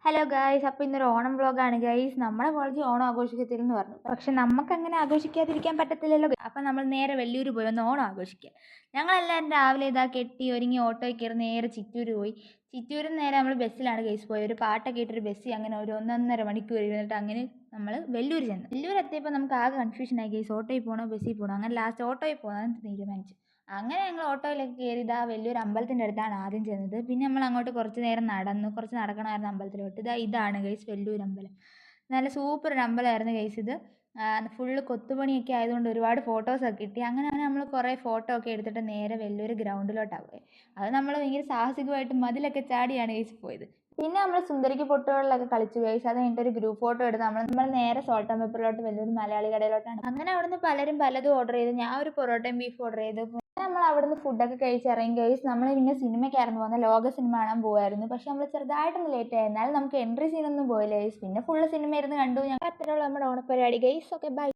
Hello guys, അപ്പോൾ ഇന്നൊരു ഓണം വ്ളോഗാണ് ഗൈസ്. നമ്മുടെ കോളേജിൽ ഓണം ആഘോഷിക്കത്തില്ലെന്ന് പറഞ്ഞു. പക്ഷെ നമുക്ക് അങ്ങനെ ആഘോഷിക്കാതിരിക്കാൻ പറ്റത്തില്ലല്ലോ. അപ്പം നമ്മൾ നേരെ വെല്ലൂർ പോയി ഒന്ന് ഓണം ആഘോഷിക്കുക. ഞങ്ങളെല്ലാവരും രാവിലെ കെട്ടി ഒരുങ്ങി ഓട്ടോയിൽ കയറി നേരെ ചിറ്റൂർ പോയി. ചിറ്റൂരിൽ നേരെ നമ്മൾ ബസ്സിലാണ് ഗൈസ് പോയത്. ഒരു പാട്ടൊക്കെ ഇട്ടൊരു ബസ്സിൽ അങ്ങനെ ഒരു 1.5 മണിക്കൂർ ഇരുന്നിട്ട് അങ്ങനെ നമ്മൾ വെല്ലൂർ ചെന്നു. വെല്ലൂർ എത്തിയപ്പോൾ നമുക്ക് ആകെ കൺഫ്യൂഷനായി ഗൈസ്. ഓട്ടോയിൽ പോകണോ ബസ്സിൽ പോകണോ? അങ്ങനെ ലാസ്റ്റ് ഓട്ടോയിൽ പോകാൻ തീരുമാനിച്ചു. അങ്ങനെ ഞങ്ങൾ ഓട്ടോയിലൊക്കെ കയറി വലിയൊരു അമ്പലത്തിൻ്റെ അടുത്താണ് ആദ്യം ചെന്നത്. പിന്നെ നമ്മൾ അങ്ങോട്ട് കുറച്ച് നേരം നടന്നു. കുറച്ച് നടക്കണമായിരുന്നു അമ്പലത്തിലോട്ട്. ഇതാണ് ഗൈസ് വെല്ലൂർ അമ്പലം. നല്ല സൂപ്പർ ഒരു അമ്പലമായിരുന്നു ഗൈസ് ഇത്. ഫുള്ള് കൊത്തുപണിയൊക്കെ ആയതുകൊണ്ട് ഒരുപാട് ഫോട്ടോസൊക്കെ കിട്ടി. അങ്ങനെ നമ്മൾ കുറേ ഫോട്ടോ ഒക്കെ എടുത്തിട്ട് നേരെ വെല്ലൂർ ഗ്രൗണ്ടിലോട്ടാണ് പോയത്. അത് നമ്മൾ ഭയങ്കര സാഹസികമായിട്ട് മതിലൊക്കെ ചാടിയാണ് ഗൈസ് പോയത്. പിന്നെ നമ്മൾ സുന്ദരിക്ക് പൊട്ടുകളിലൊക്കെ കളിച്ചു ഗൈസ്. അത് കഴിഞ്ഞിട്ട് ഒരു ഗ്രൂപ്പ് ഫോട്ടോ എടുത്ത് നമ്മൾ നേരെ സോൾട്ട് ആൻഡ് പെപ്പറിലോട്ട് വലിയൊരു മലയാളി കടയിലോട്ടാണ്. അങ്ങനെ അവിടുന്ന് പലരും പലതും ഓർഡർ ചെയ്തു. ഞാൻ ഒരു പൊറോട്ടയും ബീഫ് ഓർഡർ ചെയ്തു. നമ്മൾ അവിടുന്ന് ഫുഡൊക്കെ കഴിച്ചിറങ്ങി ഗൈസ്. നമ്മൾ പിന്നെ സിനിമയ്ക്കായിരുന്നു പോകുന്നത്. ലോക സിനിമ കാണാൻ പോകുമായിരുന്നു. പക്ഷെ നമ്മൾ ചെറുതായിട്ടൊന്ന് ലേറ്റ് ആയി. എന്നാലും നമുക്ക് എൻട്രി സീനൊന്നും പോയില്ല ഗൈസ്. പിന്നെ ഫുള്ള് സിനിമ ഇരുന്ന് കണ്ടു. ഞങ്ങൾ അത്രയുള്ള നമ്മുടെ ഓണപ്പരിപാടി ഗൈസ്. Okay bye.